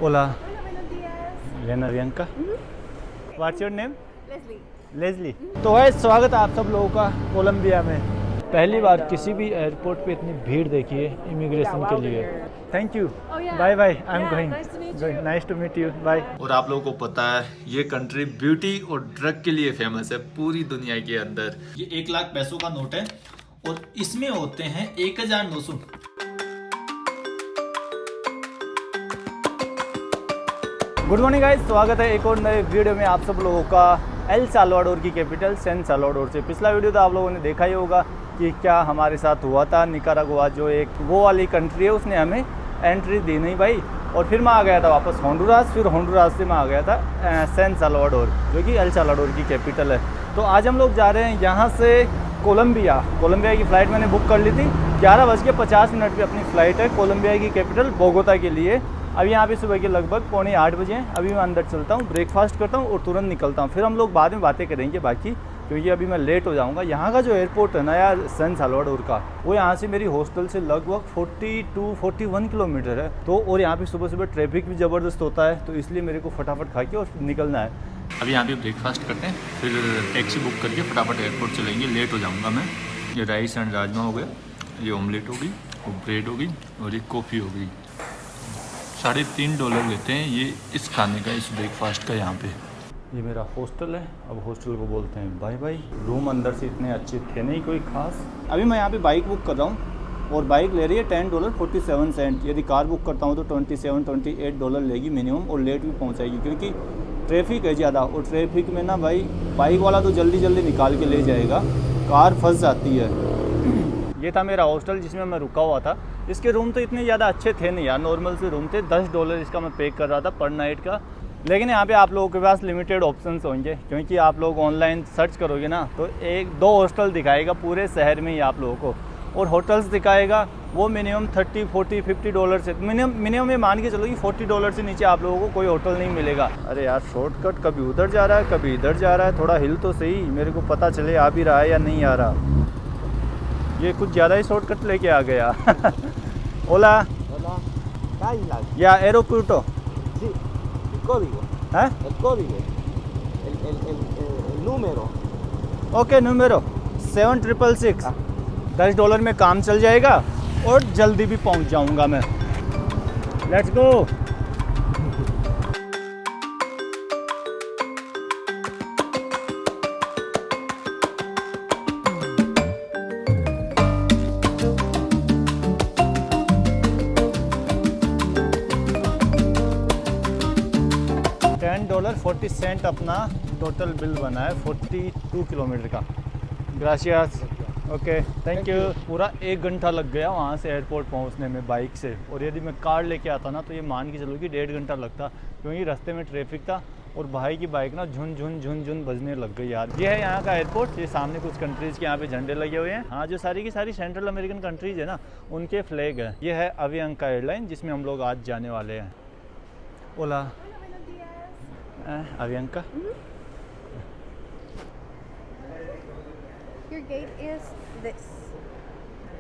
Hola, Hola, buenos días. Lena Bianca. What's your name? Leslie. Lazily. तो है स्वागत है आप सब लोगों का कोलंबिया में। पहली बार किसी भी एयरपोर्ट पे इतनी भीड़ देखी है इमिग्रेशन के लिए। Thank you. Oh, yeah. Bye bye. I am Yeah, going. nice to meet you. Nice to meet you. Bye. और आप लोगों को पता है ये कंट्री ब्यूटी और ड्रग के लिए फेमस है पूरी दुनिया के अंदर। ये 1,00,000 पैसों का नोट है और इसमें होते हैं 1,900। गुड मॉर्निंग गाइस, स्वागत है एक और नए वीडियो में आप सब लोगों का एल साल्वाडोर की कैपिटल सैन साल्वाडोर से। पिछला वीडियो तो आप लोगों ने देखा ही होगा कि क्या हमारे साथ हुआ था। निकारागुआ जो एक वो वाली कंट्री है उसने हमें एंट्री दी नहीं भाई, और फिर मैं आ गया था वापस होंडुरास। फिर होंडुरास से मैं आ गया था सैन साल्वाडोर जो कि एल साल्वाडोर की कैपिटल है। तो आज हम लोग जा रहे हैं यहाँ से कोलंबिया की फ़्लाइट मैंने बुक कर ली थी। 11:50 पे अपनी फ़्लाइट है कोलंबिया की कैपिटल बोगोता के लिए। अभी यहाँ पे सुबह के लगभग 7:45 बजे हैं। अभी मैं अंदर चलता हूँ, ब्रेकफास्ट करता हूँ और तुरंत निकलता हूँ। फिर हम लोग बाद में बातें करेंगे बाकी, क्योंकि अभी मैं लेट हो जाऊँगा। यहाँ का जो एयरपोर्ट है ना यार सैन साल्वाडोर का, वो यहाँ से मेरी हॉस्टल से लगभग 41 किलोमीटर है। तो और यहाँ पे सुबह सुबह ट्रैफिक भी ज़बरदस्त होता है, तो इसलिए मेरे को फटाफट खा के और निकलना है। अभी यहाँ पे ब्रेकफास्ट करते हैं, फिर टैक्सी बुक करके फटाफट एयरपोर्ट चलेंगे। लेट हो जाऊँगा मैं। ये राइस एंड राजमा हो गया, ये ऑमलेट होगी, और ब्रेड होगी, और ये कॉफ़ी हो गई। $3.5 लेते हैं ये इस खाने का, इस ब्रेकफास्ट का। यहाँ पे ये मेरा हॉस्टल है। अब हॉस्टल को बोलते हैं बाय बाय। रूम अंदर से इतने अच्छे थे नहीं कोई खास। अभी मैं यहाँ पे बाइक बुक कर रहा हूँ और बाइक ले रही है $10.47। यदि कार बुक करता हूँ तो $28 लेगी मिनिमम, और लेट भी पहुँचाएगी क्योंकि ट्रैफिक है ज़्यादा। और ट्रैफिक में ना भाई बाइक वाला तो जल्दी जल्दी निकाल के ले जाएगा, कार फंस जाती है। ये था मेरा हॉस्टल जिसमें मैं रुका हुआ था। इसके रूम तो इतने ज़्यादा अच्छे थे नहीं यार, नॉर्मल से रूम थे। $10 इसका मैं पे कर रहा था पर नाइट का। लेकिन यहाँ पे आप लोगों के पास लिमिटेड ऑप्शंस होंगे, क्योंकि आप लोग ऑनलाइन सर्च करोगे ना तो 1-2 हॉस्टल दिखाएगा पूरे शहर में ही आप लोगों को, और होटल्स दिखाएगा वो मिनिमम $30, $40, $50 से मिनिमम ये मान के चलो कि $40 से नीचे आप लोगों को कोई होटल नहीं मिलेगा। अरे यार शॉर्टकट कभी उधर जा रहा है कभी इधर जा रहा है, थोड़ा हिल तो सही, मेरे को पता चले आ भी रहा है या नहीं आ रहा। ये कुछ ज़्यादा ही शॉर्टकट लेके आ गया। ओला Hola, Kaila. या एरोपुर्टो Sí, el código. है। El código. El número. Okay नूमेरो 7666। $10 में काम चल जाएगा और जल्दी भी पहुंच जाऊंगा मैं। Let's go. $10.40 अपना टोटल बिल बना है 42 किलोमीटर का। ग्राशियस। Okay thank you. पूरा 1 घंटा लग गया वहाँ से एयरपोर्ट पहुँचने में बाइक से, और यदि मैं कार लेके आता ना तो ये मान के चलो कि 1.5 घंटा लगता, क्योंकि रास्ते में ट्रैफिक था और भाई की बाइक ना झुन झुन झुन झुन बजने लग गई यार। ये है यहाँ का एयरपोर्ट। ये सामने कुछ कंट्रीज़ के यहाँ पे झंडे लगे हुए हैं। हाँ, जो सारी की सारी सेंट्रल अमेरिकन कंट्रीज़ है ना उनके फ्लैग है। ये है अवियांका एयरलाइन जिसमें हम लोग आज जाने वाले हैं। ओला Hola, buenos días. Avianca. Your gate is this.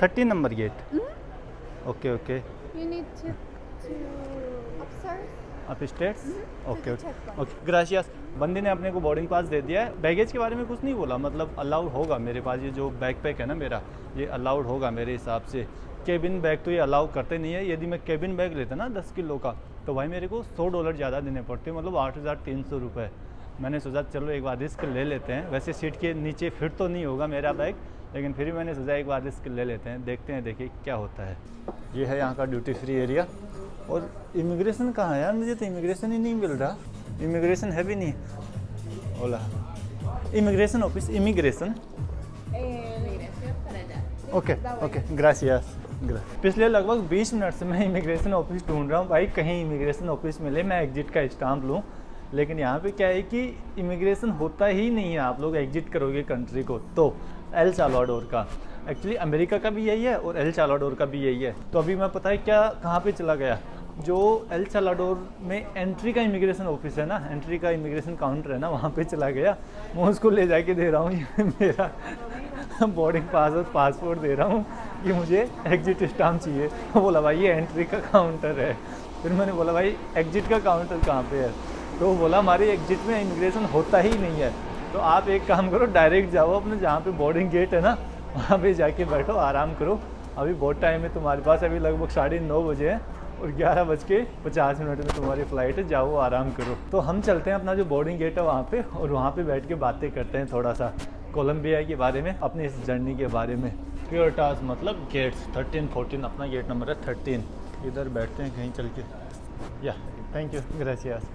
30 number gate. Okay okay. You need to upstairs. आप States. Okay check okay okay ग्राशियस। बंदी ने अपने को बोर्डिंग पास दे दिया है। बैगेज के बारे में कुछ नहीं बोला, मतलब अलाउड होगा मेरे पास। ये जो बैकपैक है ना मेरा, ये अलाउड होगा मेरे हिसाब से। केबिन बैग तो ये अलाउ करते नहीं है। यदि मैं केबिन बैग लेता ना 10 किलो का तो भाई मेरे को $100 ज़्यादा देने पड़ते, मतलब 8,300 रुपये। मैंने सोचा चलो एक बार रिस्क ले लेते हैं। वैसे सीट के नीचे फिट तो नहीं होगा मेरा बैग, लेकिन फिर भी मैंने सोचा एक बार रिस्क ले लेते हैं, देखते हैं देखिए क्या होता है। ये है यहाँ का ड्यूटी फ्री एरिया। और इमिग्रेशन कहाँ है यार? मुझे तो इमिग्रेशन ही नहीं मिल रहा। इमिग्रेशन है भी नहीं। ओला immigration office, immigration. Okay okay ग्रासियस। पिछले लगभग 20 मिनट से मैं इमिग्रेशन ऑफिस ढूंढ रहा हूँ भाई, कहीं इमिग्रेशन ऑफिस मिले मैं एग्जिट का स्टाम्प लूँ। लेकिन यहाँ पे क्या है कि इमिग्रेशन होता ही नहीं है। आप लोग एग्जिट करोगे कंट्री को तो एल साल्वाडोर का, एक्चुअली अमेरिका का भी यही है और एल साल्वाडोर का भी यही है। तो अभी मैं पता है क्या कहाँ पे चला गया, जो एल साल्वाडोर में एंट्री का इमिग्रेशन ऑफिस है ना, एंट्री का इमिग्रेशन काउंटर है ना, वहाँ पे चला गया। मैं उसको ले जाके दे रहा हूँ ये मेरा बोर्डिंग पास और पासपोर्ट दे रहा हूँ कि मुझे एग्जिट स्टाम्प चाहिए। बोला भाई ये एंट्री का काउंटर है। फिर मैंने बोला भाई एग्जिट का काउंटर कहाँ पे है, तो वो बोला हमारी एग्जिट में इमिग्रेशन होता ही नहीं है, तो आप एक काम करो डायरेक्ट जाओ अपने जहाँ पे बोर्डिंग गेट है ना वहाँ पे जाके बैठो आराम करो, अभी बहुत टाइम है तुम्हारे पास, अभी लगभग 9:30 बजे है और 11:50 में तुम्हारी फ़्लाइट है, जाओ आराम करो। तो हम चलते हैं अपना जो बोर्डिंग गेट है वहाँ पे, और वहाँ पे बैठ के बातें करते हैं थोड़ा सा कोलंबिया के बारे में, अपनी इस जर्नी के बारे में। प्योरटास मतलब गेट्स 13-14, अपना गेट नंबर है 13। इधर बैठते हैं कहीं चल के। या थैंक यू, ग्रेसियस।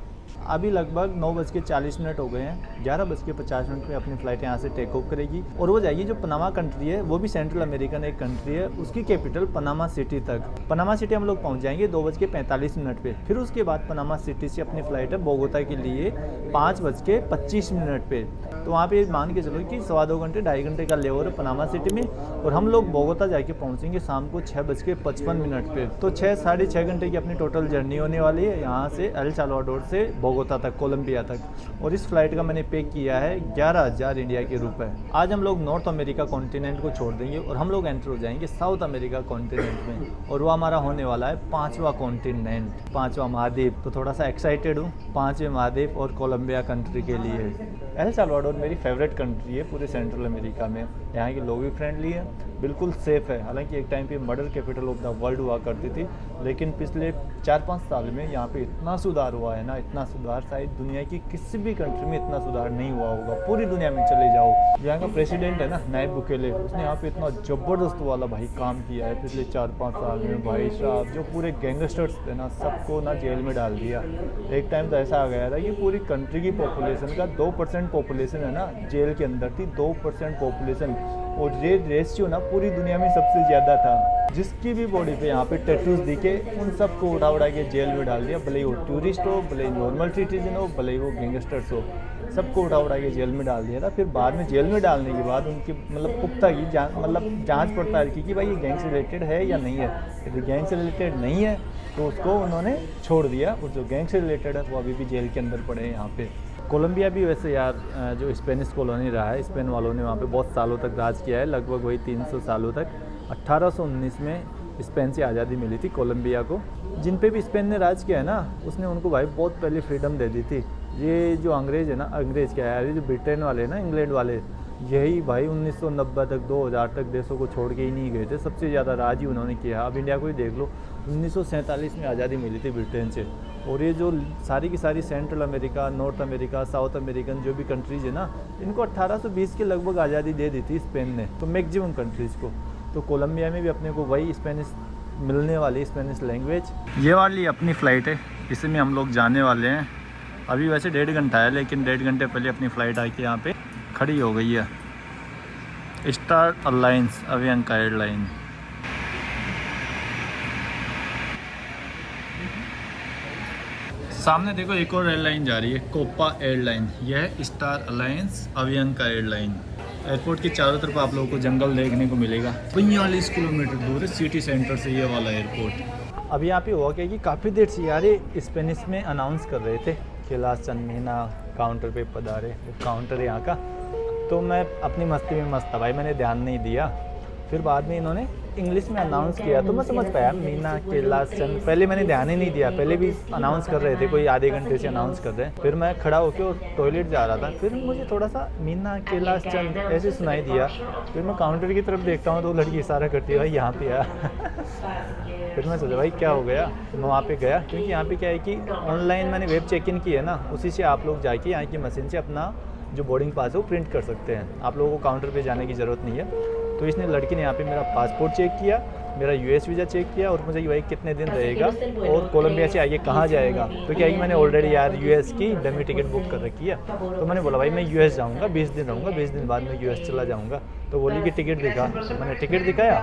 अभी लगभग 9:40 हो गए हैं, 11:50 पे अपनी फ़्लाइट यहाँ से टेक ऑफ करेगी और वो जाएगी जो पनामा कंट्री है, वो भी सेंट्रल अमेरिकन एक कंट्री है, उसकी कैपिटल पनामा सिटी तक। पनामा सिटी हम लोग पहुँच जाएंगे 2:45 पे। फिर उसके बाद पनामा सिटी से अपनी फ़्लाइट है बोगोता के लिए 5:25 पे। तो वहाँ पे मान के चलो कि 2.25 घंटे 2.5 घंटे का लेवर है पनामा सिटी में, और हम लोग बोगोता जाके पहुँचेंगे शाम को 6:55 पे। तो 6-6.5 घंटे की अपनी टोटल जर्नी होने वाली है यहाँ से एल साल्वाडोर से बोगोता तक, कोलंबिया तक। और इस फ्लाइट का मैंने पे किया है 11,000 इंडिया के रुपए। आज हम लोग नॉर्थ अमेरिका कॉन्टिनेंट को छोड़ देंगे और हम लोग एंटर हो जाएंगे साउथ अमेरिका कॉन्टिनेंट में, और वो हमारा होने वाला है 5वां कॉन्टिनेंट, 5वां महाद्वीप। तो थोड़ा सा एक्साइटेड हूँ 5वें महाद्वीप और कोलंबिया कंट्री के लिए। एल साल्वाडोर मेरी फेवरेट कंट्री है पूरे सेंट्रल अमेरिका में, यहाँ के लोग भी फ्रेंडली हैं, बिल्कुल सेफ़ है। हालांकि एक टाइम पे murder capital of the world हुआ करती थी, लेकिन पिछले 4-5 साल में यहाँ पे इतना सुधार हुआ है ना, इतना सुधार शायद दुनिया की किसी भी कंट्री में इतना सुधार नहीं हुआ होगा। पूरी दुनिया में चले जाओ, यहाँ का प्रेसिडेंट है ना नायब बुकेले, उसने यहाँ पे इतना ज़बरदस्त वाला भाई काम किया है पिछले 4-5 साल में। भाई साहब जो पूरे गैंगस्टर्स थे ना, सबको ना जेल में डाल दिया। एक टाइम तो ऐसा आ गया था कि पूरी कंट्री की पॉपुलेशन का 2% पॉपुलेशन है ना जेल के अंदर थी, 2% पॉपुलेशन, और ये रेशियो ना पूरी दुनिया में सबसे ज़्यादा था। जिसकी भी बॉडी पे यहाँ पे टैटूज दिखे उन सबको उड़ा के जेल में डाल दिया, भले ही वो टूरिस्ट हो, भले ही नॉर्मल सिटीजन हो, भले ही वो गैंगस्टर्स हो, सबको उड़ा के जेल में डाल दिया था। फिर बाद में जेल में डालने के बाद उनकी मतलब पुख्ता की जांच पड़ताल की कि भाई ये गैंग से रिलेटेड है या नहीं है। यदि गैंग से रिलेटेड नहीं है तो उसको उन्होंने छोड़ दिया, और जो गैंग से रिलेटेड है वो अभी भी जेल के अंदर पड़े हैं यहाँ पे। कोलंबिया भी वैसे यार जो स्पेनिश कॉलोनी रहा है, स्पेन वालों ने वहाँ पे बहुत सालों तक राज किया है, लगभग वही 300 सालों तक। 1819 में स्पेन से आज़ादी मिली थी कोलंबिया को। जिन पे भी स्पेन ने राज किया है ना, उसने उनको भाई बहुत पहले फ्रीडम दे दी थी। ये जो अंग्रेज़ है ना, अंग्रेज़ क्या है यार, ये जो ब्रिटेन वाले ना, इंग्लैंड वाले, यही भाई 1990 तक 2000 तक देशों को छोड़ के ही नहीं गए थे, सबसे ज़्यादा राज ही उन्होंने किया। अब इंडिया को ही देख लो, 1947 में आज़ादी मिली थी ब्रिटेन से, और ये जो सारी की सारी central America, north America, south American जो भी कंट्रीज़ है ना, इनको 1820 के लगभग आज़ादी दे दी थी स्पेन ने, तो मैक्सिमम कंट्रीज़ को। तो कोलंबिया में भी अपने को वही स्पेनिश मिलने वाली, स्पेनिश लैंग्वेज। ये वाली अपनी फ़्लाइट है, इसी में हम लोग जाने वाले हैं। अभी वैसे 1.5 घंटा है, लेकिन 1.5 घंटे पहले अपनी फ़्लाइट आके यहाँ पे खड़ी हो गई है। Star Alliance Avianca airline. सामने देखो एक और एयरलाइन जा रही है, कोपा एयरलाइन। यह है Star Alliance Avianca airline. Airport के चारों तरफ आप लोगों को जंगल देखने को मिलेगा। 45 किलोमीटर दूर है सिटी सेंटर से ये वाला एयरपोर्ट। अभी यहाँ पे हुआ क्या कि काफ़ी देर से यार स्पेनिश में अनाउंस कर रहे थे कि लास्ट चंद महीना काउंटर पे पधारे, काउंटर है यहाँ का। तो मैं अपनी मस्ती में मस्त था भाई, मैंने ध्यान नहीं दिया। फिर बाद में इन्होंने इंग्लिश में अनाउंस किया तो मैं समझ पाया मीना के लास्ट चंद। पहले मैंने ध्यान ही नहीं दिया, पहले भी अनाउंस कर रहे थे, कोई आधे घंटे से अनाउंस कर रहे हैं। फिर मैं खड़ा होकर और टॉयलेट जा रहा था, फिर मुझे थोड़ा सा मीना के लास्ट चंद ऐसे सुनाई दिया। फिर मैं काउंटर की तरफ देखता हूँ तो वो लड़की इशारा करती है भाई यहाँ पे आ। फिर मैं सोचा भाई क्या हो गया, मैं वहाँ पे गया, क्योंकि यहाँ पे क्या है कि ऑनलाइन मैंने वेब चेक इन की है ना, उसी से आप लोग जाके यहाँ की मशीन से अपना जो बोर्डिंग पास है वो प्रिंट कर सकते हैं। आप लोगों को काउंटर पे जाने की ज़रूरत नहीं है। तो इसने लड़की ने यहाँ पे मेरा पासपोर्ट चेक किया, मेरा यूएस वीज़ा चेक किया, और मुझे भाई कितने दिन रहेगा और कोलंबिया से आगे कहाँ जाएगा। तो क्या है कि मैंने ऑलरेडी यार यूएस की डमी टिकट बुक कर रखी है। तो मैंने बोला भाई मैं यूएस जाऊँगा, 20 दिन रहूँगा, 20 दिन बाद में यूएस चला जाऊँगा। तो बोली कि टिकट दिखा, तो मैंने टिकट दिखाया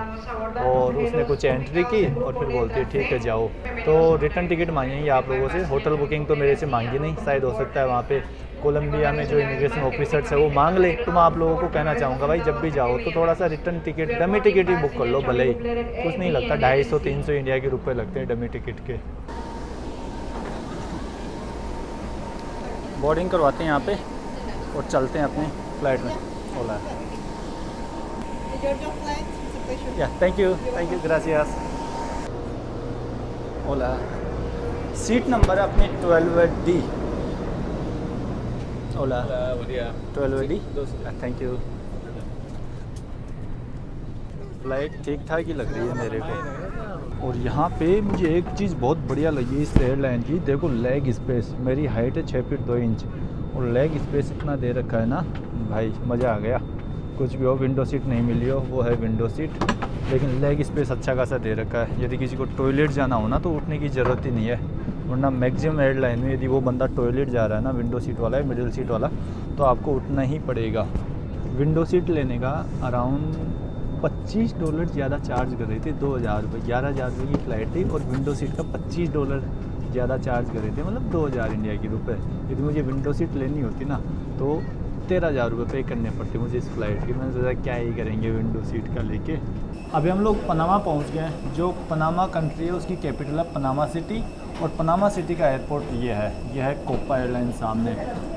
और उसने कुछ एंट्री की और फिर बोलती है ठीक है जाओ। तो रिटर्न टिकट मांगेंगे आप लोगों से। होटल बुकिंग तो मेरे से मांगी नहीं, शायद हो सकता है वहाँ पे कोलंबिया में जो इमिग्रेशन ऑफिसर्स है वो मांग ले। तो मैं आप लोगों को कहना चाहूँगा भाई जब भी जाओ तो थोड़ा सा रिटर्न टिकट, डमी टिकट ही बुक कर लो, भले ही कुछ नहीं लगता, 250-300 इंडिया के रुपए लगते हैं डमी टिकट के। बोर्डिंग करवाते हैं यहाँ पे और चलते हैं अपनी फ्लाइट में। ओला या thank you gracious. Ola seat number है अपनी 12D। Ola 12D, thank you. Flight ठीक ठाक ही लग रही है मेरे को। और यहाँ पे मुझे एक चीज़ बहुत बढ़िया लगी इस एयरलाइन की, देखो लेग स्पेस, मेरी हाइट है 6 फीट 2 इंच और लेग स्पेस इतना दे रखा है ना भाई, मज़ा आ गया। कुछ भी हो, विंडो सीट नहीं मिली हो वो है विंडो सीट, लेकिन लेग स्पेस अच्छा खासा दे रखा है। यदि किसी को टॉयलेट जाना हो ना तो उठने की ज़रूरत ही नहीं है, वरना मैक्सिमम एयरलाइन में यदि वो बंदा टॉयलेट जा रहा है ना, विंडो सीट वाला है, मिडिल सीट वाला, तो आपको उठना ही पड़ेगा। विंडो सीट लेने का अराउंड $25 ज़्यादा चार्ज कर रहे थे, 2000 रुपये, 11,000 रुपये की फ़्लाइट थी और विंडो सीट का $25 ज़्यादा चार्ज कर रहे थे, मतलब 2000 इंडिया की रुपये। यदि मुझे विंडो सीट लेनी होती ना तो 13,000 रुपये पे करने पड़ते मुझे इस फ्लाइट के। मैंने सोचा क्या ही करेंगे विंडो सीट का लेके। अभी हम लोग पनामा पहुंच गए हैं। जो पनामा कंट्री है उसकी कैपिटल है पनामा सिटी, और पनामा सिटी का एयरपोर्ट ये है कोपा एयरलाइन सामने।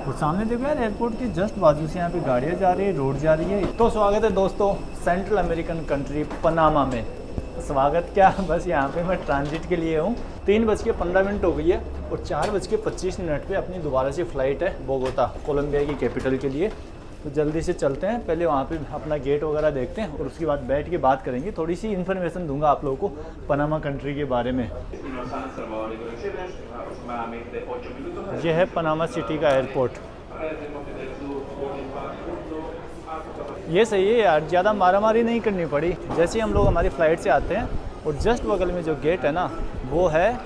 और सामने देखो यार, एयरपोर्ट के जस्ट बाजू से यहाँ पे गाड़ियाँ जा रही है, रोड जा रही है। तो स्वागत है दोस्तों सेंट्रल अमेरिकन कंट्री पनामा में। स्वागत क्या, बस यहाँ पे मैं ट्रांजिट के लिए हूँ। 3:15 हो गई है और 4:25 पे अपनी दोबारा से फ़्लाइट है बोगोता, कोलंबिया की कैपिटल के लिए। तो जल्दी से चलते हैं, पहले वहाँ पे अपना गेट वगैरह देखते हैं और उसके बाद बैठ के बात करेंगे। थोड़ी सी इन्फॉर्मेशन दूंगा आप लोगों को पनामा कंट्री के बारे में। यह है पनामा सिटी का एयरपोर्ट। ये सही है यार, ज़्यादा मारामारी नहीं करनी पड़ी। जैसे हम लोग हमारी फ़्लाइट से आते हैं और जस्ट बगल में जो गेट है ना वो है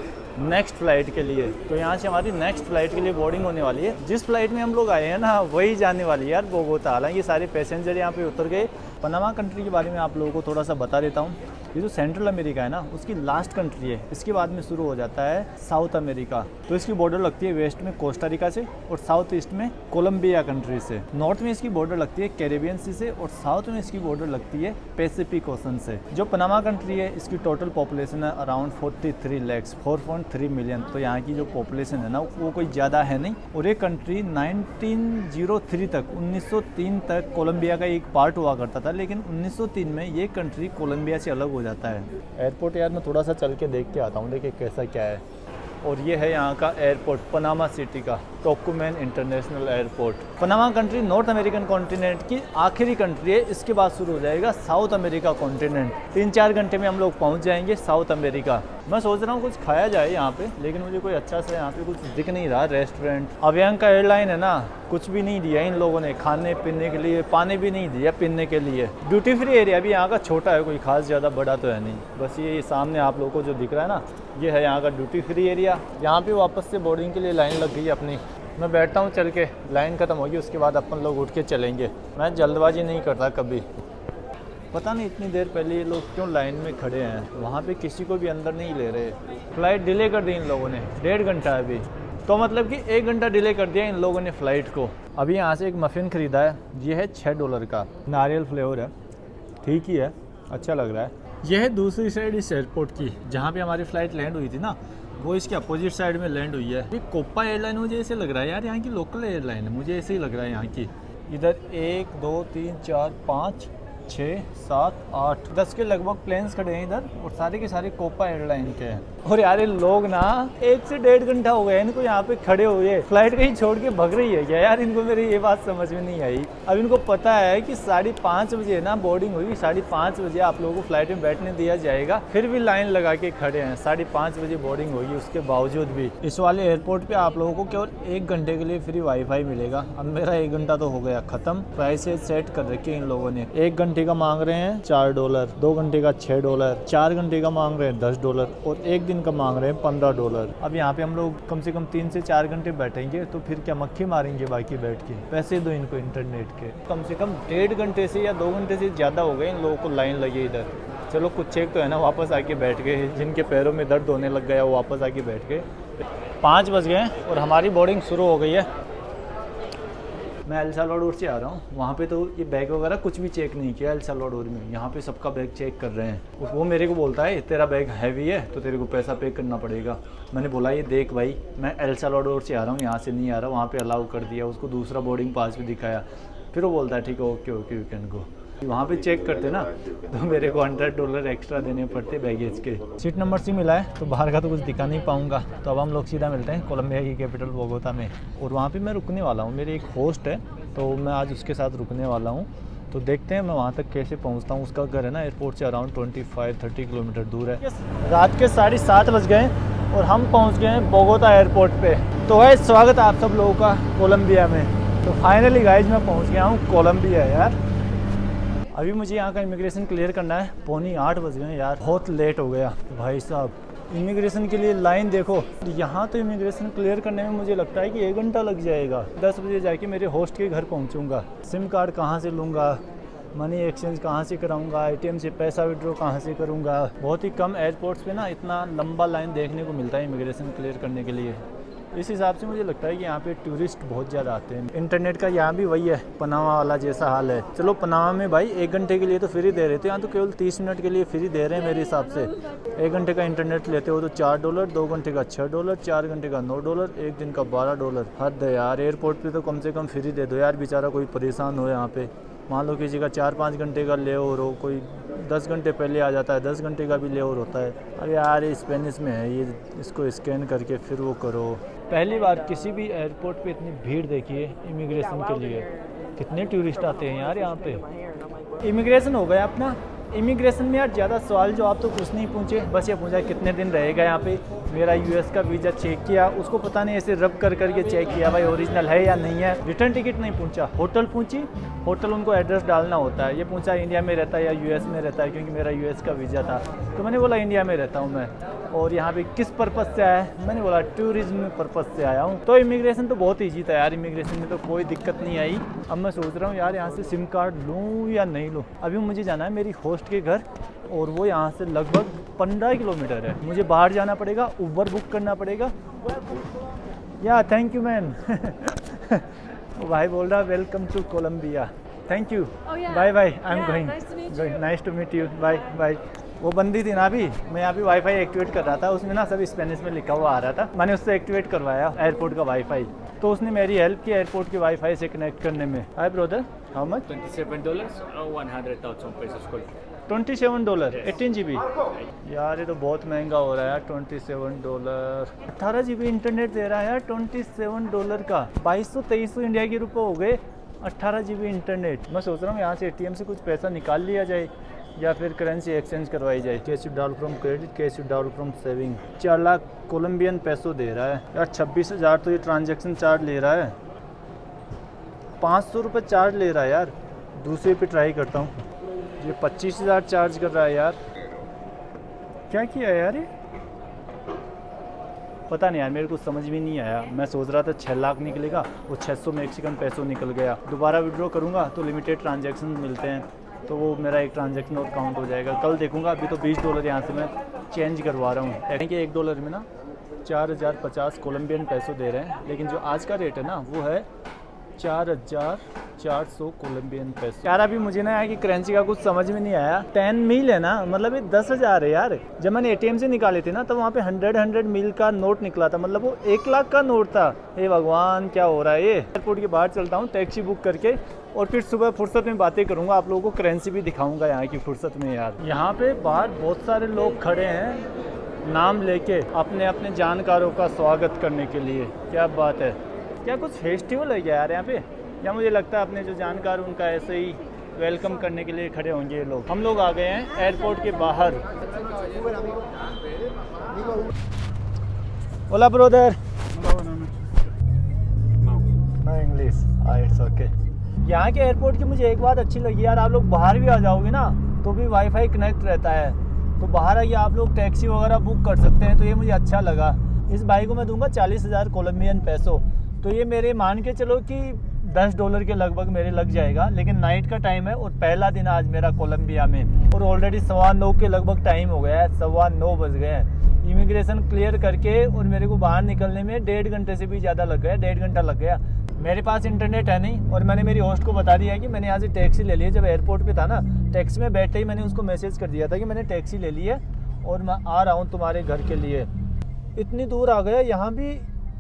नेक्स्ट फ़्लाइट के लिए। तो यहाँ से हमारी नेक्स्ट फ़्लाइट के लिए बोर्डिंग होने वाली है। जिस फ्लाइट में हम लोग आए हैं ना वही जाने वाली है यार बोगोता। हालांकि सारे पैसेंजर यहाँ पे उतर गए। पनामा कंट्री के बारे में आप लोगों को थोड़ा सा बता देता हूँ। ये जो सेंट्रल अमेरिका है ना उसकी लास्ट कंट्री है, इसके बाद में शुरू हो जाता है साउथ अमेरिका। तो इसकी बॉर्डर लगती है वेस्ट में कोस्टा रिका से और साउथ ईस्ट में कोलंबिया कंट्री से। नॉर्थ में इसकी बॉर्डर लगती है कैरेबियन सी से और साउथ में इसकी बॉर्डर लगती है पैसिफिक ओशन से। जो पनामा कंट्री है इसकी टोटल पॉपुलेशन है अराउंड 43 लैक्स, 4.3 मिलियन। तो यहाँ की जो पॉपुलेशन है ना वो कोई ज़्यादा है नहीं। और ये कंट्री 1903 तक 1903 तक कोलंबिया का एक पार्ट हुआ करता था, लेकिन 1903 में ये कंट्री कोलंबिया से अलग हो जाता है। एयरपोर्ट यार मैं थोड़ा सा चल के देख के आता हूँ, देखिए कैसा क्या है। और ये है यहाँ का एयरपोर्ट पनामा सिटी का, Tocumen international airport. Panama country north American continent की आखिरी कंट्री है। इसके बाद शुरू हो जाएगा साउथ अमेरिका कॉन्टिनेंट। 3-4 घंटे में हम लोग पहुँच जाएंगे साउथ अमेरिका। मैं सोच रहा हूँ कुछ खाया जाए यहाँ पे, लेकिन मुझे कोई अच्छा सा यहाँ पे कुछ दिख नहीं रहा रेस्टोरेंट। अवियांग का एयरलाइन है ना, कुछ भी नहीं दिया इन लोगों ने खाने पीने के लिए, पानी भी नहीं दिया पीने के लिए। ड्यूटी फ्री एरिया भी यहाँ का छोटा है, कोई खास ज़्यादा बड़ा तो है नहीं। बस ये सामने आप लोगों को जो दिख रहा है ना ये है यहाँ का ड्यूटी फ्री एरिया। यहाँ पे वापस से बोर्डिंग के लिए लाइन लग गई है अपनी। मैं बैठता हूँ चल के, लाइन ख़त्म होगी उसके बाद अपन लोग उठ के चलेंगे। मैं जल्दबाजी नहीं करता कभी। पता नहीं इतनी देर पहले ये लोग क्यों लाइन में खड़े हैं, वहाँ पे किसी को भी अंदर नहीं ले रहे। फ़्लाइट डिले कर दी इन लोगों ने, 1.5 घंटा अभी। तो मतलब कि 1 घंटा डिले कर दिया इन लोगों ने फ़्लाइट को। अभी यहाँ से एक मफ़िन ख़रीदा है, ये है $6 का, नारियल फ्लेवर है, ठीक ही है, अच्छा लग रहा है। यह है दूसरी साइड इस एयरपोर्ट की, जहाँ पे हमारी फ़्लाइट लैंड हुई थी ना वो इसके अपोजिट साइड में लैंड हुई है। ये कोपा एयरलाइन मुझे ऐसे लग रहा है यार, यहाँ की लोकल एयरलाइन है, मुझे ऐसे ही लग रहा है यहाँ की। इधर 1 2 3 4 5 6 7 8 10 के लगभग प्लेन्स खड़े हैं इधर, और सारे के सारे कोपा एयरलाइन के हैं। और यार ये लोग ना 1 से 1.5 घंटा हो गया इनको यहाँ पे खड़े हुए। फ्लाइट कहीं छोड़ के भग रही है क्या यार? इनको मेरी ये बात समझ में नहीं आई। अब इनको पता है कि 5:30 बजे ना बोर्डिंग हुई, 5:30 बजे आप लोगों को फ्लाइट में बैठने दिया जाएगा, फिर भी लाइन लगा के खड़े हैं। 5:30 बजे बोर्डिंग होगी, उसके बावजूद भी। इस वाले एयरपोर्ट पे आप लोगों को केवल 1 घंटे के लिए फ्री वाईफाई मिलेगा। अब मेरा 1 घंटा तो हो गया खत्म। प्राइसेस सेट कर रखे इन लोगों ने। 1 घंटे का मांग रहे हैं $4, 2 घंटे का $6, 4 घंटे का मांग रहे हैं $10 और 1 दिन का मांग रहे हैं $15। अब यहाँ पे हम लोग कम से कम 3 से 4 घंटे बैठेंगे तो फिर क्या मक्खी मारेंगे बाकी बैठ के? पैसे दो इनको इंटरनेट के। कम से कम 1.5 घंटे से या 2 घंटे से ज़्यादा हो गए इन लोगों को लाइन लगी इधर। चलो कुछ चेक तो है ना, वापस आके बैठ गए। जिनके पैरों में दर्द होने लग गया वो वापस आके बैठ गए। 5 बज गए और हमारी बोर्डिंग शुरू हो गई है। मैं एल साल्वाडोर से आ रहा हूँ। वहाँ पे तो ये बैग वगैरह कुछ भी चेक नहीं किया एल साल्वाडोर में। यहाँ पे सबका बैग चेक कर रहे हैं। वो मेरे को बोलता है तेरा बैग हैवी है तो तेरे को पैसा पे करना पड़ेगा। मैंने बोला ये देख भाई मैं एल साल्वाडोर से आ रहा हूँ, यहाँ से नहीं आ रहा। वहाँ पे अलाउ कर दिया, उसको दूसरा बोर्डिंग पास भी दिखाया। फिर वो बोलता है ठीक है okay okay you can go. वहाँ पे चेक करते ना तो मेरे को $100 एक्स्ट्रा देने पड़ते बैगेज के। सीट नंबर सी मिला है तो बाहर का तो कुछ दिखा नहीं पाऊँगा, तो अब हम लोग सीधा मिलते हैं कोलंबिया की कैपिटल बोगोता में, और वहाँ पे मैं रुकने वाला हूँ। मेरी एक होस्ट है तो मैं आज उसके साथ रुकने वाला हूँ, तो देखते हैं मैं वहाँ तक कैसे पहुँचता हूँ। उसका घर है ना एयरपोर्ट से अराउंड 25-30 किलोमीटर दूर है। रात के 7:30 बज गए और हम पहुँच गए हैं बोगोता एयरपोर्ट पे। तो है स्वागत है आप सब लोगों का कोलंबिया में। तो फाइनली गाइज मैं पहुँच गया हूँ कोलंबिया यार। अभी मुझे यहाँ का इमिग्रेशन क्लियर करना है, 7:45 बज गए यार, बहुत लेट हो गया भाई साहब। इमिग्रेशन के लिए लाइन देखो, यहाँ तो इमिग्रेशन क्लियर करने में मुझे लगता है कि 1 घंटा लग जाएगा। 10 बजे जाके मेरे होस्ट के घर पहुँचूँगा। सिम कार्ड कहाँ से लूँगा, मनी एक्सचेंज कहाँ से कराऊंगा, ATM से पैसा विड्रॉ कहाँ से करूँगा। बहुत ही कम एयरपोर्ट्स पे ना इतना लंबा लाइन देखने को मिलता है इमिग्रेशन क्लियर करने के लिए। इस हिसाब से मुझे लगता है कि यहाँ पे टूरिस्ट बहुत ज़्यादा आते हैं। इंटरनेट का यहाँ भी वही है, पनामा वाला जैसा हाल है। चलो पनामा में भाई 1 घंटे के लिए तो फ्री दे रहे थे, यहाँ तो केवल 30 मिनट के लिए फ्री दे रहे हैं मेरे हिसाब से। 1 घंटे का इंटरनेट लेते हो तो $4, 2 घंटे का $6, 4 घंटे का $9, 1 दिन का $12। हद है यार, एयरपोर्ट पे तो कम से कम फ्री दे दो यार, बेचारा कोई परेशान हो यहाँ पे। मान लो किसी का 4-5 घंटे का ले ओवर हो, कोई 10 घंटे पहले आ जाता है, 10 घंटे का भी ले ओवर होता है। अरे यार ये स्पेनिश में है, ये इसको स्कैन करके फिर वो करो। पहली बार किसी भी एयरपोर्ट पे इतनी भीड़ देखी है इमिग्रेशन के लिए। कितने टूरिस्ट आते हैं यार यहाँ पे। इमिग्रेशन हो गया अपना। इमिग्रेशन में यार ज़्यादा सवाल जो आप तो कुछ नहीं पूछे, बस ये पूछा कितने दिन रहेगा यहाँ पे। मेरा US का वीज़ा चेक किया, उसको पता नहीं ऐसे रब कर करके चेक किया भाई ओरिजिनल है या नहीं है। रिटर्न टिकट नहीं पूछा, होटल पूछी, होटल उनको एड्रेस डालना होता है। ये पूछा इंडिया में रहता है या US में रहता है, क्योंकि मेरा US का वीज़ा था तो मैंने बोला इंडिया में रहता हूँ मैं। और यहाँ पे किस पर्पज़ से आया है, मैंने बोला टूरिज्म पर्पज़ से आया हूँ। तो इमिग्रेशन तो बहुत ईजी था यार, इमिग्रेशन में तो कोई दिक्कत नहीं आई। अब मैं सोच रहा हूँ यार यहाँ से सिम कार्ड लूँ या नहीं लूँ। अभी मुझे जाना है मेरी होस्ट के घर, और वो यहाँ से लगभग 15 किलोमीटर है। मुझे बाहर जाना पड़ेगा, उबर बुक करना पड़ेगा। या थैंक यू मैन। भाई बोल रहा welcome to Colombia, thank you, bye bye, I am going, nice to meet you, bye bye. वो बंदी थी ना, अभी मैं यहाँ पे वाईफाई एक्टिवेट कर रहा था, उसमें ना सब स्पेनिश में लिखा हुआ आ रहा था। मैंने उससे एक्टिवेट करवाया एयरपोर्ट का वाईफाई, तो उसने मेरी हेल्प की एयरपोर्ट के वाईफाई से कनेक्ट करने में। Hi brother, how much? $27 or 100,000 pesos. $27, 18 GB। यार ये तो बहुत महंगा हो रहा है यार, $27। 18 GB इंटरनेट दे रहा है यार $27 का। 2200-2300 इंडिया के रुपये हो गए, 18 GB इंटरनेट। मैं सोच रहा हूँ यहाँ से ATM से कुछ पैसा निकाल लिया जाए या फिर करेंसी एक्सचेंज करवाई जाए। Cash withdrawal from credit, cash withdrawal from saving. 4 lakh Colombian peso दे रहा है यार। 26,000 तो ये ट्रांजैक्शन चार्ज ले रहा है, 500 रुपये चार्ज ले रहा है यार। दूसरे पे ट्राई करता हूँ, ये 25,000 चार्ज कर रहा है यार। क्या किया यार ये, पता नहीं यार, मेरे को समझ में नहीं आया। मैं सोच रहा था 6 लाख निकलेगा, वो 600 मैक्सिकन पैसों निकल गया। दोबारा विड्रॉ करूँगा तो लिमिटेड ट्रांजैक्शन मिलते हैं, तो वो मेरा एक ट्रांजैक्शन और काउंट हो जाएगा। कल देखूँगा। अभी तो $20 यहाँ से मैं चेंज करवा रहा हूँ। यानी कि $1 में ना 4050 कोलंबियन पैसों दे रहे हैं, लेकिन जो आज का रेट है ना वो है 4400 कोलंबियन पैसे। यार अभी मुझे ना यहाँ की करेंसी का कुछ समझ में नहीं आया। 10 मील है ना, मतलब ये 10,000 है यार। जब मैंने ATM से निकाले थे ना तो वहाँ पे 100 मील का नोट निकला था, मतलब वो 1 लाख का नोट था। हे भगवान क्या हो रहा है ये। एयरपोर्ट के बाहर चलता हूँ टैक्सी बुक करके, और फिर सुबह फुर्सत में बातें करूँगा, आप लोगों को करेंसी भी दिखाऊँगा यहाँ की फुर्सत में। यार यहाँ पे बाहर बहुत सारे लोग खड़े हैं नाम लेके अपने अपने जानकारों का स्वागत करने के लिए। क्या बात है, क्या कुछ फेस्टिवल है क्या यार यहाँ पे? या मुझे लगता है अपने जो जानकार उनका ऐसे ही वेलकम करने के लिए खड़े होंगे ये लोग। हम लोग आ गए हैं एयरपोर्ट के बाहर। ओला brother, no English, it's okay. यहाँ के एयरपोर्ट की मुझे एक बात अच्छी लगी यार, आप लोग बाहर भी आ जाओगे ना तो भी वाईफाई कनेक्ट रहता है, तो बाहर आइए आप लोग टैक्सी वगैरह बुक कर सकते हैं। तो ये मुझे अच्छा लगा। इस भाई को मैं दूंगा 40,000 कोलंबियन पैसो, तो ये मेरे मान के चलो कि $10 के लगभग मेरे लग जाएगा। लेकिन नाइट का टाइम है और पहला दिन आज मेरा कोलंबिया में, और ऑलरेडी 9:15 के लगभग टाइम हो गया है, 9:15 बज गए हैं। इमिग्रेशन क्लियर करके और मेरे को बाहर निकलने में 1.5 घंटे से भी ज़्यादा लग गया, 1.5 घंटा लग गया। मेरे पास इंटरनेट है नहीं, और मैंने मेरी होस्ट को बता दिया है कि मैंने यहाँ से टैक्सी ले ली है। जब एयरपोर्ट पे था ना, टैक्सी में बैठते ही मैंने उसको मैसेज कर दिया था कि मैंने टैक्सी ले ली है और मैं आ रहा हूँ तुम्हारे घर के लिए। इतनी दूर आ गया, यहाँ भी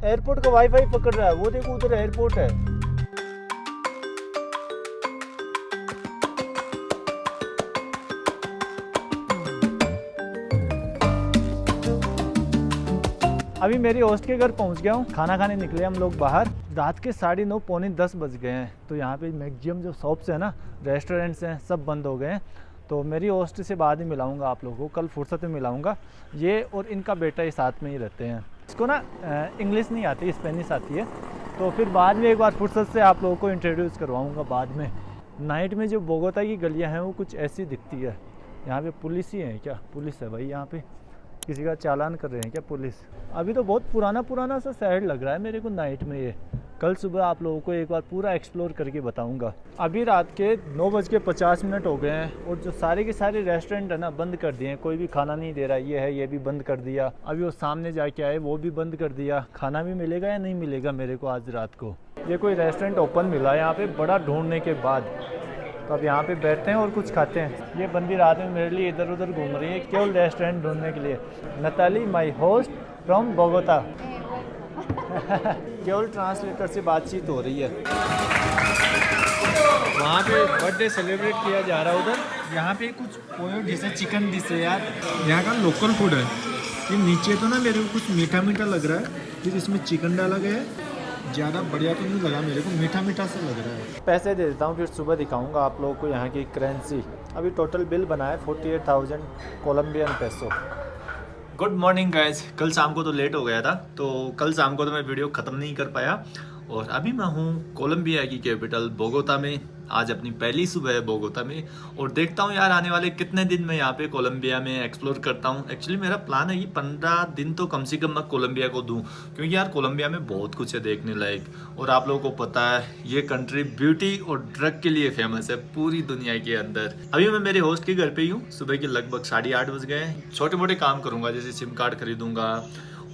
एयरपोर्ट का वाईफाई पकड़ रहा है। वो देखो उधर एयरपोर्ट है। अभी मेरी होस्ट के घर पहुंच गया हूँ, खाना खाने निकले हम लोग बाहर। रात के 9:30 पौने 10 बज गए हैं। तो यहाँ पे मैक्सिमम जो शॉप्स हैं ना, रेस्टोरेंट्स हैं, सब बंद हो गए हैं। तो मेरी होस्ट से बाद ही मिलाऊंगा आप लोगों को, कल फुर्सत में मिलाऊंगा। ये और इनका बेटा ये साथ में ही रहते हैं। इसको ना इंग्लिश नहीं आती, स्पेनिश आती है। तो फिर बाद में एक बार फुर्सत से आप लोगों को इंट्रोड्यूस करवाऊँगा बाद में। नाइट में जो बोगोता की गलियाँ हैं वो कुछ ऐसी दिखती है। यहाँ पे पुलिस ही है क्या? पुलिस है भाई यहाँ पे, किसी का चालान कर रहे हैं क्या पुलिस? अभी तो बहुत पुराना सा शहर लग रहा है मेरे को नाइट में ये। कल सुबह आप लोगों को एक बार पूरा एक्सप्लोर करके बताऊंगा। अभी रात के 9:50 हो गए हैं और जो सारे के सारे रेस्टोरेंट है ना बंद कर दिए हैं। कोई भी खाना नहीं दे रहा। ये है, ये भी बंद कर दिया। अभी वो सामने जाके आए, वो भी बंद कर दिया। खाना भी मिलेगा या नहीं मिलेगा मेरे को आज रात को? ये कोई रेस्टोरेंट ओपन मिला है यहाँ पे बड़ा ढूंढने के बाद। तो अब यहाँ पे बैठते हैं और कुछ खाते हैं। ये बंदी रात में मेरे लिए इधर उधर घूम रही है केवल रेस्टोरेंट ढूंढने के लिए। Natalie my host from Bogota. केवल ट्रांसलेटर से बातचीत हो रही है। वहाँ पे बर्थडे सेलिब्रेट किया जा रहा है उधर। यहाँ पे कुछ पोयो डिश है, चिकन डिश है यार। यहाँ का लोकल फूड है। ये नीचे तो ना मेरे को कुछ मीठा मीठा लग रहा है, फिर इसमें चिकन डाला गया है। ज़्यादा बढ़िया तो नहीं लगा मेरे को, मीठा मीठा सा लग रहा है। पैसे दे देता हूँ, फिर सुबह दिखाऊंगा आप लोगों को यहाँ की करेंसी। अभी टोटल बिल बना है 48,000 Colombian peso. Good morning guys. कल शाम को तो लेट हो गया था, तो कल शाम को तो मैं वीडियो ख़त्म नहीं कर पाया। और अभी मैं हूँ कोलंबिया की कैपिटल बोगोता में। आज अपनी पहली सुबह है बोगोता में और देखता हूँ यार आने वाले कितने दिन मैं यहाँ पे कोलंबिया में एक्सप्लोर करता हूँ। एक्चुअली मेरा प्लान है कि 15 दिन तो कम से कम मैं कोलंबिया को दूँ, क्योंकि यार कोलंबिया में बहुत कुछ है देखने लायक। और आप लोगों को पता है ये कंट्री ब्यूटी और ड्रग के लिए फेमस है पूरी दुनिया के अंदर। अभी मैं मेरे होस्ट के घर पे ही हूँ। सुबह के लगभग 8:30 बज गए हैं। छोटे मोटे काम करूँगा, जैसे सिम कार्ड खरीदूंगा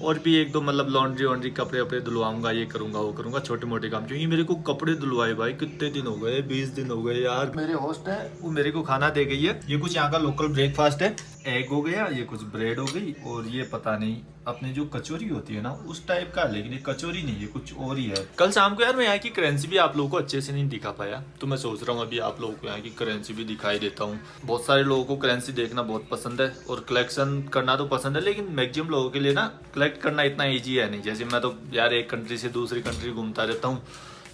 और भी एक दो मतलब लॉन्ड्री वॉन्ड्री कपड़े वपड़े धुलवाऊंगा, ये करूंगा वो करूंगा, छोटे मोटे काम। क्योंकि मेरे को कपड़े धुलवाए भाई कितने दिन हो गए, 20 दिन हो गए यार। मेरे होस्ट है वो मेरे को खाना दे गई है। ये कुछ यहाँ का लोकल ब्रेकफास्ट है, एग हो गया, ये कुछ ब्रेड हो गई और ये पता नहीं अपने जो कचौरी होती है ना उस टाइप का, लेकिन ये कचौरी नहीं है, कुछ और ही है। कल शाम को यार मैं यहाँ की करेंसी भी आप लोगों को अच्छे से नहीं दिखा पाया, तो मैं सोच रहा हूँ अभी आप लोगों को यहाँ की करेंसी भी दिखाई देता हूँ। बहुत सारे लोगों को करेंसी देखना बहुत पसंद है और कलेक्शन करना तो पसंद है, लेकिन मैक्सिमम लोगों के लिए ना कलेक्ट करना इतना ईजी है नहीं। जैसे मैं तो यार एक कंट्री से दूसरी कंट्री घूमता रहता हूँ,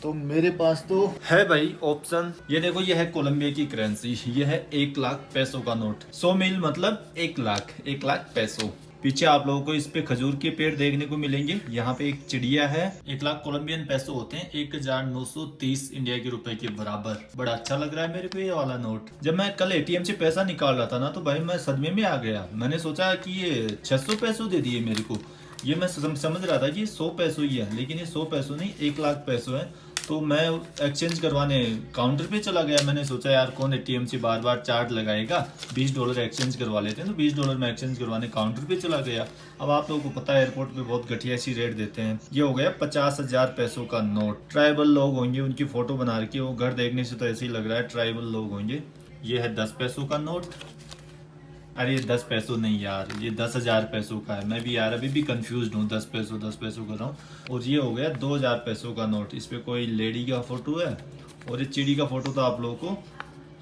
तो मेरे पास तो है भाई ऑप्शन। ये देखो, ये है कोलंबिया की करेंसी। ये है 1 लाख पैसों का नोट। 100 मिल मतलब 1 लाख पैसों। पीछे आप लोगों को इस पे खजूर के पेड़ देखने को मिलेंगे। यहाँ पे एक चिड़िया है। 1 लाख कोलंबियन पैसो होते हैं 1930 इंडिया के रुपए के बराबर। बड़ा अच्छा लग रहा है मेरे को ये वाला नोट। जब मैं कल एटीएम से पैसा निकाल रहा था ना, तो भाई मैं सदमे में आ गया। मैंने सोचा कि ये 600 पैसों दे दिए मेरे को। ये मैं समझ रहा था कि 100 पैसों ही है, लेकिन ये 100 पैसों नहीं 1 लाख पैसों है। तो मैं एक्सचेंज करवाने काउंटर पे चला गया। मैंने सोचा यार कौन एटीएम से बार बार चार्ज लगाएगा, $20 एक्सचेंज करवा लेते हैं। तो $20 में एक्सचेंज करवाने काउंटर पे चला गया। अब आप लोगों को पता है एयरपोर्ट पे बहुत घटिया सी रेट देते हैं। ये हो गया 50,000 पैसों का नोट। ट्राइबल लोग होंगे, उनकी फोटो बना रखी है। वो घर देखने से तो ऐसे ही लग रहा है ट्राइबल लोग होंगे। ये है 10 पैसों का नोट। अरे ये 10 पैसों नहीं यार, ये 10,000 पैसों का है। मैं भी यार अभी भी कंफ्यूज हूँ, 10 पैसों कर रहा हूँ। और ये हो गया 2,000 पैसों का नोट। इस पे कोई लेडी का फोटो है और ये चिड़ी का फोटो तो आप लोगों को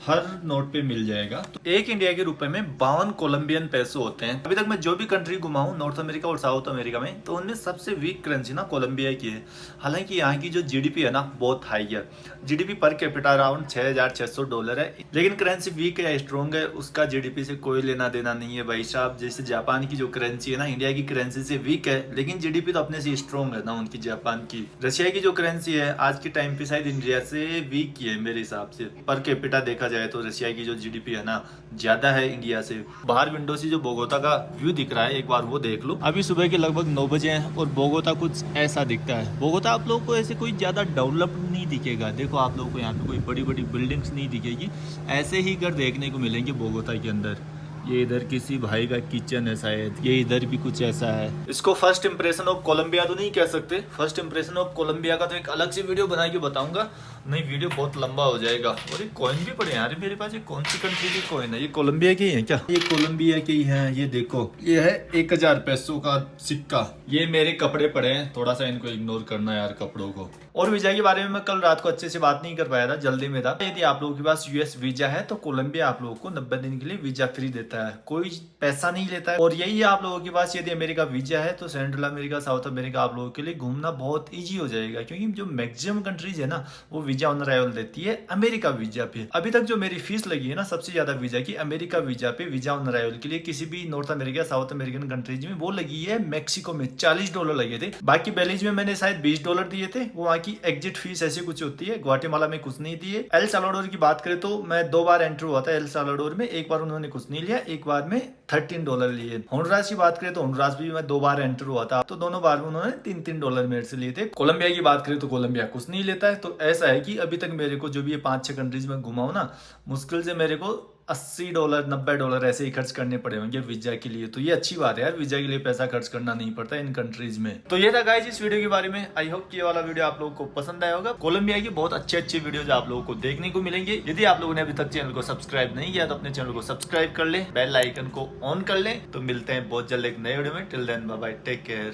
हर नोट पे मिल जाएगा। तो 1 इंडिया के रुपए में 52 कोलंबियन पैसो होते हैं। अभी तक मैं जो भी कंट्री घुमा हूँ नॉर्थ अमेरिका और साउथ अमेरिका में, तो उनमें सबसे वीक करेंसी ना कोलंबिया की है। हालांकि यहाँ की जो जीडीपी है ना बहुत हाई है। जीडीपी पर कैपिटा अराउंड $6,600 है, लेकिन करेंसी वीक है या स्ट्रॉन्ग है उसका जीडीपी से कोई लेना देना नहीं है भाई साहब। जैसे जापान की जो करेंसी है ना इंडिया की करेंसी से वीक है, लेकिन जीडीपी तो अपने से स्ट्रॉन्ग है ना उनकी जापान की। रशिया की जो करेंसी है आज के टाइम पे शायद इंडिया से वीक ही है मेरे हिसाब से। पर कैपिटा देखा जाए तो रशिया की जो जीडीपी है ना ज्यादा है इंडिया से। बाहर विंडो से जो बोगोता का व्यू दिख रहा है एक बार वो देख लो। अभी सुबह के लगभग 9 बजे हैं और बोगोता कुछ ऐसा दिखता है। बोगोता आप लोगों को ऐसे कोई ज्यादा डेवलप्ड नहीं दिखेगा। देखो आप लोगों को यहाँ पे कोई बड़ी बड़ी बिल्डिंग्स नहीं दिखेगी, ऐसे ही घर देखने को मिलेंगे बोगोता के अंदर। ये इधर किसी भाई का किचन है शायद, ये इधर भी कुछ ऐसा है। इसको फर्स्ट इंप्रेशन ऑफ कोलंबिया तो नहीं कह सकते। फर्स्ट इंप्रेशन ऑफ कोलंबिया का तो एक अलग से वीडियो बना के बताऊंगा। नहीं वीडियो बहुत लंबा हो जाएगा। और ये कॉइन भी पड़े हैं यार मेरे पास। ये कौन सी कंट्री की कॉइन है? ये कोलंबिया की है क्या? ये कोलंबिया की है। ये देखो ये है 1000 पैसों का सिक्का। ये मेरे कपड़े पड़े हैं, थोड़ा सा इनको इग्नोर करना यार कपड़ों को। और वीजा के बारे में मैं कल रात को अच्छे से बात नहीं कर पाया था, जल्दी में था। यदि आप लोगों के पास यूएस वीजा है तो कोलंबिया आप लोगों को 90 दिन के लिए वीजा फ्री देता है, कोई पैसा नहीं लेता है। और यही है आप लोगों के पास यदि अमेरिका वीजा है तो सेंट्रल अमेरिका, साउथ अमेरिका आप लोगों के लिए घूमना बहुत ईजी हो जाएगा, क्योंकि जो मैक्सिमम कंट्रीज है ना वो वीजा ऑन अराइवल देती है अमेरिका वीजा पे। अभी तक जो मेरी फीस लगी है ना सबसे ज्यादा वीजा की अमेरिका वीजा पे, वीजा ऑन अराइवल के लिए किसी भी north America south American countries में, वो लगी है मैक्सिको में $40 लगे थे। बाकी बेलीज में मैंने शायद $20 दिए थे, वो वहाँ की एग्जिट फीस ऐसी कुछ होती है। ग्वाटेमाला में कुछ नहीं दिए। एल साल्वाडोर की बात करें तो मैं 2 बार एंटर हुआ था एल साल्वाडोर में, एक बार उन्होंने कुछ नहीं लिया, एक बार में $13 लिए। होंडुरास की बात करें तो होंडुरास भी मैं 2 बार एंटर हुआ था, तो दोनों बार में उन्होंने $3 मेरे से लिए थे। कोलंबिया की बात करें तो कोलंबिया कुछ नहीं लेता है। तो ऐसा है कि अभी तक मेरे को जो भी ये 5-6 कंट्रीज में घुमाऊं ना, मुश्किल से मेरे को $80 $90 ऐसे ही खर्च करने पड़े होंगे वीजा के लिए। तो ये अच्छी बात है यार, वीजा के लिए पैसा खर्च करना नहीं पड़ता इन कंट्रीज में। तो ये था गाइस इस वीडियो के बारे में। आई होप ये वाला वीडियो आप लोगों को पसंद आया होगा। कोलंबिया की बहुत अच्छे वीडियोज आप लोगों को देखने को मिलेंगे। यदि आप लोगों ने अभी तक चैनल को सब्सक्राइब नहीं किया तो अपने चैनल को सब्सक्राइब कर ले, बेल आइकन को ऑन कर ले। तो मिलते हैं बहुत जल्द एक नए वीडियो में। Till then bye bye, take care.